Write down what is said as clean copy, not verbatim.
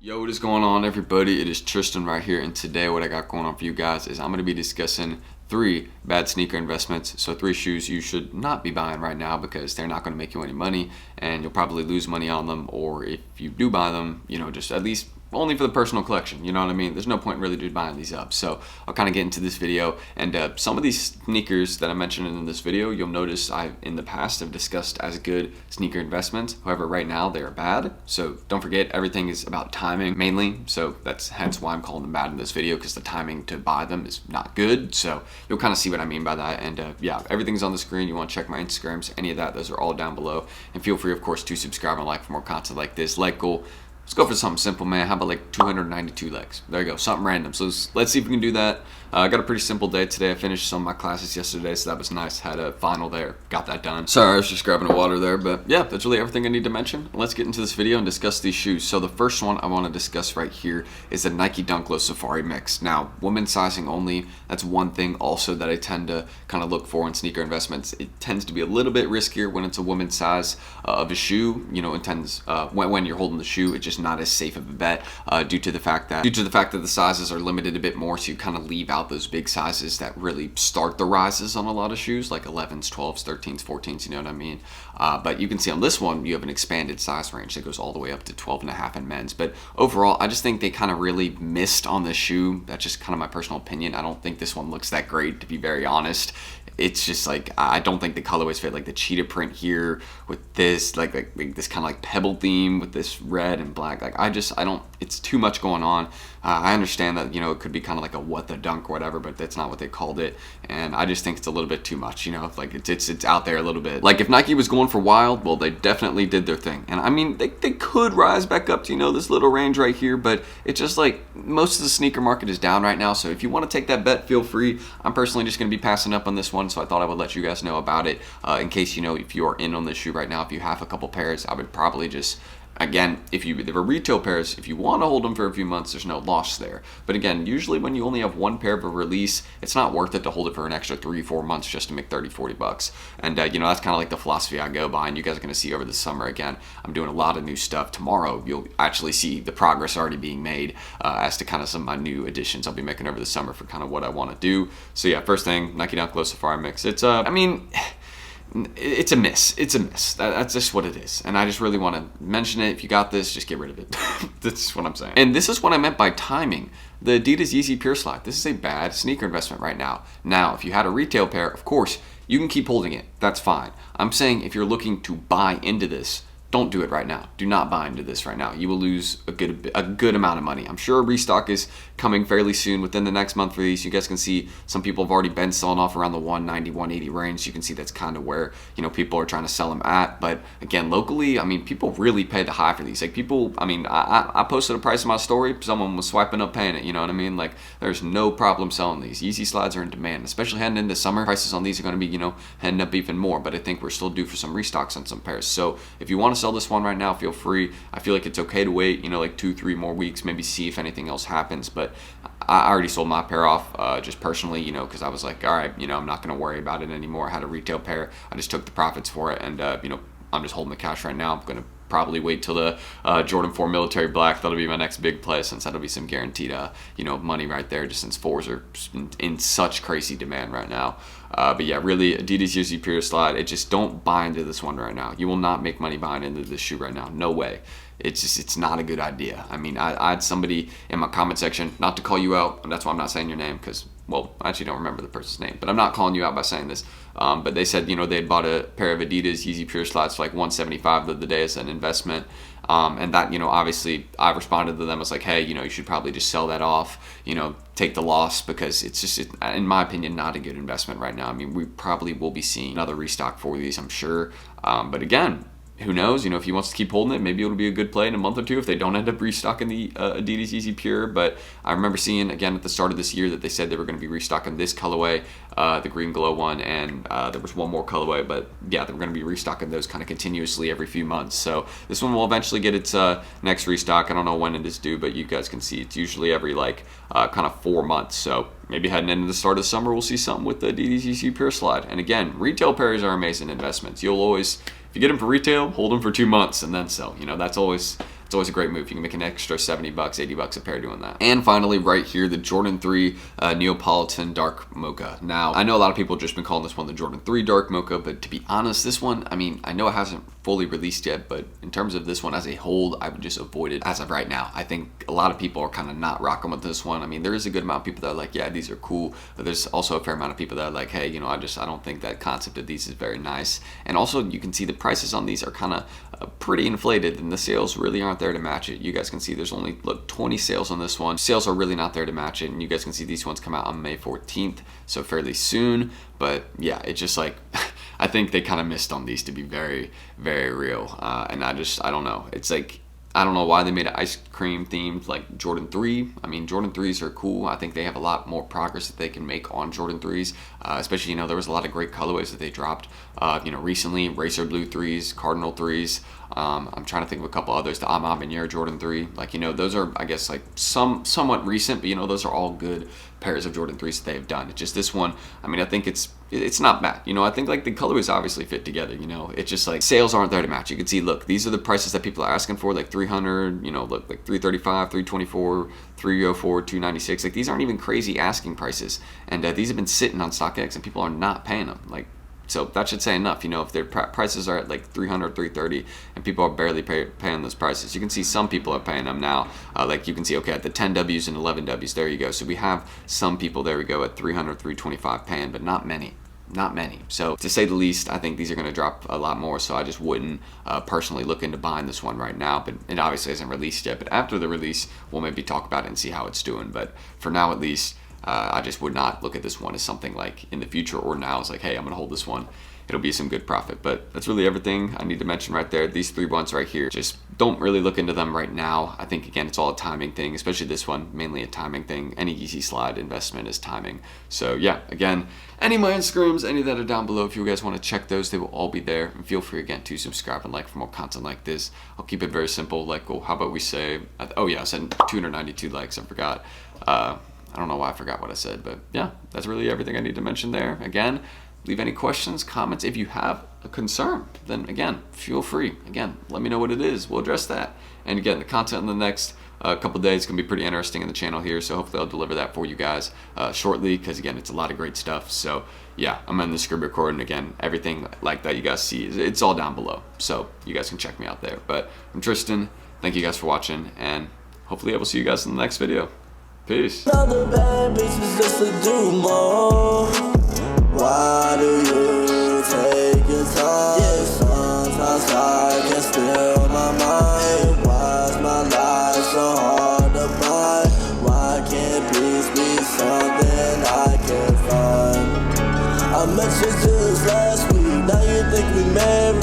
Yo, what is going on, everybody? It is Tristan right here, and today what I got going on for you guys is I'm going to be discussing 3 bad sneaker investments. So 3 shoes you should not be buying right now because they're not going to make you any money and you'll probably lose money on them, or if you do buy them, just at least only for the personal collection, you know what I mean? There's no point really just buying these up. So I'll kind of get into this video, and some of these sneakers that I mentioned in this video, you'll notice I in the past have discussed as good sneaker investments. However, right now they are bad. So don't forget, everything is about timing mainly. So that's hence why I'm calling them bad in this video, because the timing to buy them is not good. So you'll kind of see what I mean by that. And yeah, everything's on the screen. You want to check my Instagrams, any of that, those are all down below. And feel free, of course, to subscribe and like for more content like this. Like goal. Let's go for something simple, man. How about like 292 legs? There you go, something random. So let's see if we can do that. I got a pretty simple day today. I finished some of my classes yesterday, so that was nice. Had a final there, got that done. Sorry, I was just grabbing a water there, but yeah, that's really everything I need to mention. Let's get into this video and discuss these shoes. So the first one I want to discuss right here is the Nike Dunkleo Safari Mix. Now, women's sizing only. That's one thing also that I tend to kind of look for in sneaker investments. It tends to be a little bit riskier when it's a women's size of a shoe. It tends when you're holding the shoe, it's just not as safe of a bet due to the fact that the sizes are limited a bit more, so you kind of leave out those big sizes that really start the rises on a lot of shoes, like 11s, 12s, 13s, 14s, you know what I mean? But you can see on this one, you have an expanded size range that goes all the way up to 12.5 in men's. But overall, I just think they kind of really missed on this shoe. That's just kind of my personal opinion. I don't think this one looks that great, to be very honest. It's just like, I don't think the colorways fit, like the cheetah print here with this like this kind of like pebble theme with this red and black. Like I don't, it's too much going on. I understand that, it could be kind of like a what the dunk or whatever, but that's not what they called it. And I just think it's a little bit too much, like it's out there a little bit. Like if Nike was going for wild, well, they definitely did their thing. And I mean, they could rise back up to, this little range right here, but it's just like most of the sneaker market is down right now. So if you want to take that bet, feel free. I'm personally just going to be passing up on this one. So I thought I would let you guys know about it in case, if you are in on this shoe right now, if you have a couple pairs, I would probably just, again, if they were retail pairs, if you want to hold them for a few months, there's no loss there. But again, usually when you only have one pair of a release, it's not worth it to hold it for an extra 3-4 months just to make 30-40 bucks. And that's kind of like the philosophy I go by, and you guys are going to see over the summer. Again, I'm doing a lot of new stuff. Tomorrow you'll actually see the progress already being made as to kind of some of my new additions I'll be making over the summer for kind of what I want to do. So yeah, first thing, Nike Dunkleo Safari Mix. It's it's a miss. It's a miss. That's just what it is. And I just really want to mention it. If you got this, just get rid of it. That's what I'm saying. And this is what I meant by timing. The Adidas Yeezy Pure Slide. This is a bad sneaker investment right now. Now, if you had a retail pair, of course, you can keep holding it. That's fine. I'm saying if you're looking to buy into this, don't do it right now. Do not buy into this right now. You will lose a good amount of money. I'm sure a restock is coming fairly soon within the next month for these. You guys can see some people have already been selling off around the 190, 180 range. You can see that's kind of where, people are trying to sell them at. But again, locally, people really pay the high for these. Like people, I posted a price in my story. Someone was swiping up paying it, you know what I mean? Like there's no problem selling these. Yeezy slides are in demand, especially heading into summer. Prices on these are going to be, heading up even more. But I think we're still due for some restocks on some pairs. So if you want to sell this one right now, feel free. I feel like it's okay to wait, like 2-3 more weeks, maybe see if anything else happens. But I already sold my pair off just personally, because I was like, all right, I'm not going to worry about it anymore. I had a retail pair. I just took the profits for it, and I'm just holding the cash right now. I'm going to probably wait till the Jordan 4 Military Black. That'll be my next big play, since that'll be some guaranteed money right there, just since 4s are in such crazy demand right now. But yeah, really, Adidas Yeezy Pure Slide, just don't buy into this one right now. You will not make money buying into this shoe right now. No way. It's not a good idea. I had somebody in my comment section, not to call you out, and that's why I'm not saying your name, because, well, I actually don't remember the person's name, but I'm not calling you out by saying this. But they said, they had bought a pair of Adidas Yeezy Pure Slides for like $175 the other day as an investment. And that, obviously I responded to them as like, hey, you should probably just sell that off, take the loss, because it's just, in my opinion, not a good investment right now. We probably will be seeing another restock for these, I'm sure. But again, who knows? If he wants to keep holding it, maybe it'll be a good play in a month or two if they don't end up restocking the Adidas Yeezy Pure. But I remember seeing, again, at the start of this year that they said they were going to be restocking this colorway, the green glow one, and there was one more colorway. But yeah, they were going to be restocking those kind of continuously every few months. So this one will eventually get its next restock. I don't know when it is due, but you guys can see it's usually every kind of 4 months. So maybe heading into the start of the summer, we'll see something with the Adidas Yeezy Pure Slide. And again, retail pairs are amazing investments. You'll always, if you get them for retail, hold them for 2 months and then sell. That's always it's always a great move. You can make an extra 70 bucks, 80 bucks a pair doing that. And finally, right here, the Jordan 3 Neapolitan Dark Mocha. Now, I know a lot of people have just been calling this one the Jordan 3 Dark Mocha, but to be honest, this one, I mean, I know it hasn't fully released yet, but in terms of this one as a whole, I would just avoid it as of right now. I think a lot of people are kind of not rocking with this one. I mean, there is a good amount of people that are like, yeah, these are cool, but there's also a fair amount of people that are like, hey, you know, I don't think that concept of these is very nice. And also, you can see the prices on these are kind of pretty inflated, and the sales really aren't there to match it. You guys can see there's only, look, 20 sales on this one. Sales are really not there to match it, and you guys can see these ones come out on May 14th, so fairly soon. But yeah, it's just like, I think they kind of missed on these, to be very, very real. And I don't know. It's like, I don't know why they made an ice cream themed like Jordan 3. I mean, Jordan 3s are cool. I think they have a lot more progress that they can make on Jordan 3s, especially, you know, there was a lot of great colorways that they dropped, you know, recently. Racer Blue 3s, Cardinal 3s. I'm trying to think of a couple others. The Ama Venier Jordan 3. Like, you know, those are, I guess, like somewhat recent, but, you know, those are all good pairs of Jordan 3s that they've done. It's just this one, I mean, I think it's not bad. You know, I think like the colorways obviously fit together, you know. It's just like sales aren't there to match. You can see, look, these are the prices that people are asking for, like 300, you know, look, like 335, 324, 304, 296. Like, these aren't even crazy asking prices. And these have been sitting on StockX and people are not paying them. Like, so that should say enough, you know, if their prices are at like 300, 330, and people are barely paying those prices. You can see some people are paying them now. Like, you can see, okay, at the 10 Ws and 11 Ws, there you go. So we have some people, there we go, at 300, 325 paying, but not many. Not many. So to say the least, I think these are going to drop a lot more, so I just wouldn't personally look into buying this one right now. But it obviously hasn't released yet, but after the release, we'll maybe talk about it and see how it's doing. But for now, at least, I just would not look at this one as something like in the future or now. It's like, hey, I'm going to hold this one. It'll be some good profit. But that's really everything I need to mention right there. These 3 ones right here, just don't really look into them right now. I think, again, it's all a timing thing, especially this one, mainly a timing thing. Any Yeezy Slide investment is timing. So yeah, again, any of my Instagrams, any that are down below, if you guys want to check those, they will all be there. And feel free, again, to subscribe and like for more content like this. I'll keep it very simple. Like, well, how about we say, oh yeah, I said 292 likes, I forgot. I don't know why I forgot what I said, but yeah, that's really everything I need to mention there. Again, leave any questions, comments. If you have a concern, then again, feel free. Again, let me know what it is. We'll address that. And again, the content in the next couple days can be pretty interesting in the channel here, so hopefully I'll deliver that for you guys shortly, because again, it's a lot of great stuff. So yeah, I'm in the script recording. Again, everything like that you guys see, it's all down below, so you guys can check me out there. But I'm Tristan. Thank you guys for watching, and hopefully I will see you guys in the next video. Peace. Another bad bitch just to do more. Why do you take your time? Yeah, sometimes I can steal my mind. Why's my life so hard to find? Why can't peace be something I can find? I met you just last week, now you think we married.